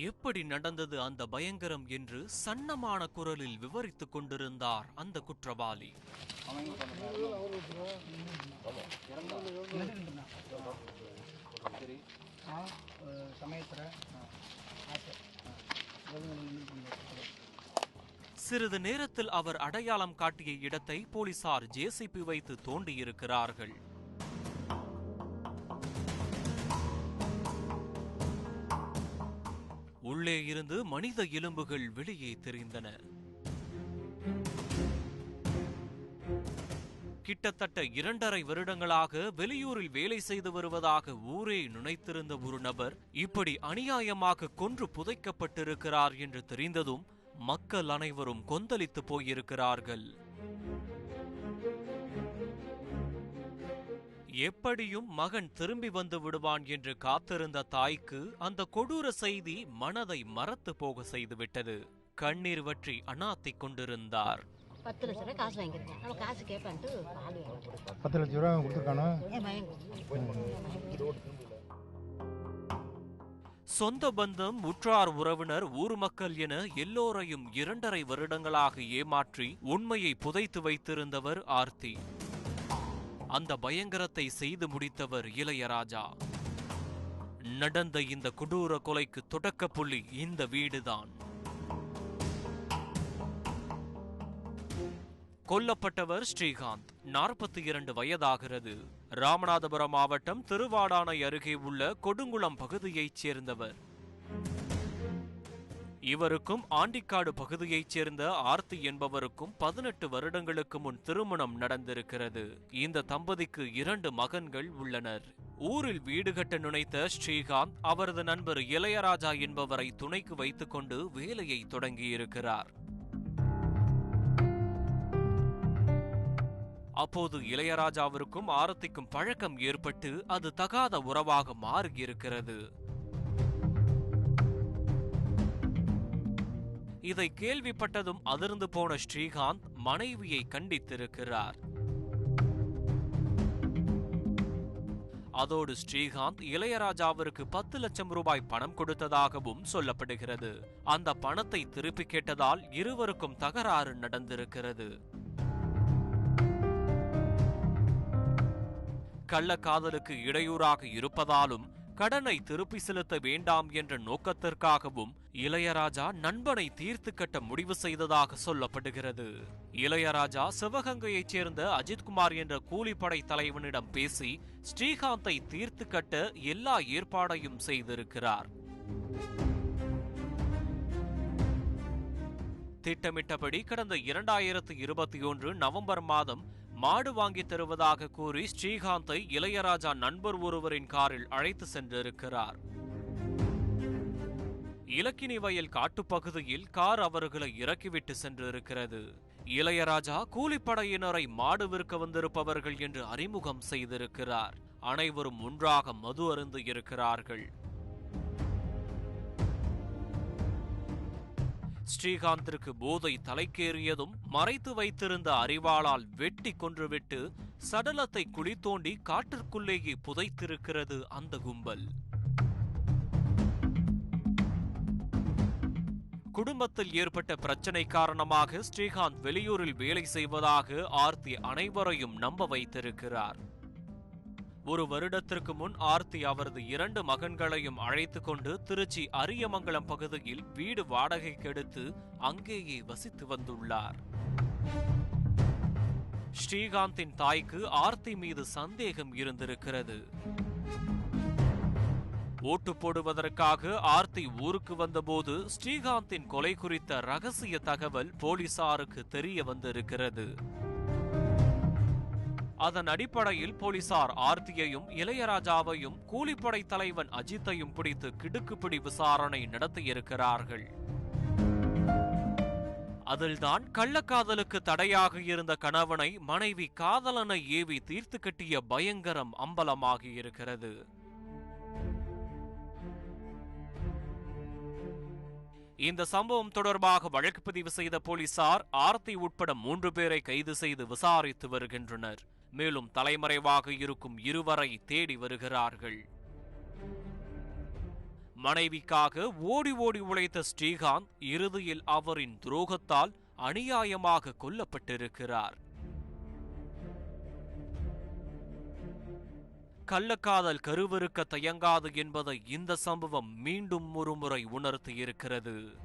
எப்படி நடந்தது அந்த பயங்கரம் என்று சன்னமான குரலில் விவரித்துக் கொண்டிருந்தார் அந்த குற்றவாளி. சிறிது நேரத்தில் அவர் அடையாளம் காட்டிய இடத்தை போலீசார் ஜேசிபி வைத்து தோண்டியிருக்கிறார்கள். உள்ளே இருந்து மனித எலும்புகள் வெளியே தெரிந்தன. கிட்டத்தட்ட 2.5 வருடங்களாக வெளியூரில் வேலை செய்து வருவதாக ஊரே நினைத்திருந்த ஒரு நபர் இப்படி அநியாயமாக கொன்று புதைக்கப்பட்டிருக்கிறார் என்று தெரிந்ததும் மக்கள் அனைவரும் கொந்தளித்து போயிருக்கிறார்கள். எப்படியும் மகன் திரும்பி வந்து விடுவான் என்று காத்திருந்த தாய்க்கு அந்த கொடூர செய்தி மனதை மறத்து போக செய்துவிட்டது. கண்ணீர் வற்றி அனாத்திக் கொண்டிருந்தார். 10 லட்சம் ரூபாய் காசு வாங்கிருக்கேன். அவன் காசு கேட்பான்ட்டு 10 லட்சம் ரூபாய் கொடுத்துருக்கானோ. சொந்த பந்தம், உற்றார் உறவினர், ஊர் மக்கள் என எல்லோரையும் 2.5 வருடங்களாக ஏமாற்றி உண்மையை புதைத்து வைத்திருந்தவர் ஆர்த்தி. அந்த பயங்கரத்தை செய்து முடித்தவர் இளையராஜா. நடந்த இந்த கொடூர கொலைக்கு தொடக்க புள்ளி இந்த வீடுதான். கொல்லப்பட்டவர் ஸ்ரீகாந்த், 42 வயதாகிறது. ராமநாதபுரம் மாவட்டம் திருவாடானை அருகே உள்ள கொடுங்குளம் பகுதியைச் சேர்ந்தவர். இவருக்கும் ஆண்டிக்காடு பகுதியைச் சேர்ந்த ஆர்த்தி என்பவருக்கும் 18 வருடங்களுக்கு முன் திருமணம் நடந்திருக்கிறது. இந்த தம்பதிக்கு 2 மகன்கள் உள்ளனர். ஊரில் வீடு கட்ட நினைத்த ஸ்ரீகாந்த் அவரது நண்பர் இளையராஜா என்பவரை துணைக்கு வைத்துக் கொண்டு வேலையை தொடங்கியிருக்கிறார். அப்போது இளையராஜாவிற்கும் ஆர்த்திக்கும் பழக்கம் ஏற்பட்டு அது தகாத உறவாக மாறியிருக்கிறது. இதை கேள்விப்பட்டதும் அதிர்ந்து போன ஸ்ரீகாந்த் மனைவியை கண்டித்திருக்கிறார். அதோடு ஸ்ரீகாந்த் இளையராஜாவிற்கு 10 லட்சம் ரூபாய் பணம் கொடுத்ததாகவும் சொல்லப்படுகிறது. அந்த பணத்தை திருப்பி கேட்டதால் இருவருக்கும் தகராறு நடந்திருக்கிறது. கள்ளக்காதலுக்கு இடையூறாக இருப்பதாலும் கடனை திருப்பி செலுத்த வேண்டாம் என்ற நோக்கத்திற்காகவும் இளையராஜா நண்பனை தீர்த்து கட்ட முடிவு செய்ததாக சொல்லப்படுகிறது. இளையராஜா சிவகங்கையைச் சேர்ந்த அஜித்குமார் என்ற கூலிப்படை தலைவனிடம் பேசி ஸ்ரீகாந்தை தீர்த்து கட்ட எல்லா ஏற்பாடையும் செய்திருக்கிறார். திட்டமிட்டபடி கடந்த 2021 நவம்பர் மாதம் மாடு வாங்கி தருவதாக கூறி ஸ்ரீகாந்தை இளையராஜா நண்பர் ஒருவரின் காரில் அழைத்து சென்றிருக்கிறார். இலக்கினி வயல் காட்டுப்பகுதியில் கார் அவர்களை இறக்கிவிட்டு சென்றிருக்கிறது. இளையராஜா கூலிப்படையினரை மாடு விற்க வந்திருப்பவர்கள் என்று அறிமுகம் செய்திருக்கிறார். அனைவரும் ஒன்றாக மது அருந்து இருக்கிறார்கள். ஸ்ரீகாந்திற்கு போதை தலைக்கேறியதும் மறைத்து வைத்திருந்த அரிவாளால் வெட்டி கொன்றுவிட்டு சடலத்தை குழி தோண்டி காட்டிற்குள்ளேயே புதைத்திருக்கிறது அந்த கும்பல். குடும்பத்தில் ஏற்பட்ட பிரச்சனை காரணமாக ஸ்ரீகாந்த் வெளியூரில் வேலை செய்வதாக ஆர்த்தி அனைவரையும் நம்ப வைத்திருக்கிறார். ஒரு வருடத்திற்கு முன் ஆர்த்தி அவரது 2 மகன்களையும் அழைத்துக் கொண்டு திருச்சி அரியமங்கலம் பகுதியில் வீடு வாடகைக்கு எடுத்து அங்கேயே வசித்து வந்துள்ளார். ஸ்ரீகாந்தின் தாய்க்கு ஆர்த்தி மீது சந்தேகம் இருந்திருக்கிறது. ஓட்டு போடுவதற்காக ஆர்த்தி ஊருக்கு வந்தபோது ஸ்ரீகாந்தின் கொலை குறித்த ரகசிய தகவல் போலீசாருக்கு தெரிய வந்திருக்கிறது. அதன் அடிப்படையில் போலீசார் ஆர்த்தியையும் இளையராஜாவையும் கூலிப்படை தலைவன் அஜித்தையும் பிடித்து கிடுக்குப்பிடி விசாரணை நடத்தியிருக்கிறார்கள். அதில்தான் கள்ளக்காதலுக்கு தடையாக இருந்த கணவனை மனைவி காதலனை ஏவி தீர்த்து கட்டிய பயங்கரம் அம்பலமாகியிருக்கிறது. இந்த சம்பவம் தொடர்பாக வழக்கு பதிவு செய்த போலீசார் ஆர்த்தி உட்பட 3 பேரை கைது செய்து விசாரித்து வருகின்றனர். மேலும் தலைமறைவாக இருக்கும் 2 தேடி வருகிறார்கள். மனைவிக்காக ஓடி ஓடி உழைத்த ஸ்ரீகாந்த் இறுதியில் அவரின் துரோகத்தால் அநியாயமாக கொல்லப்பட்டிருக்கிறார். கள்ளக்காதல் கருவிருக்க தயங்காது என்பதை இந்த சம்பவம் மீண்டும் ஒருமுறை உணர்த்தியிருக்கிறது.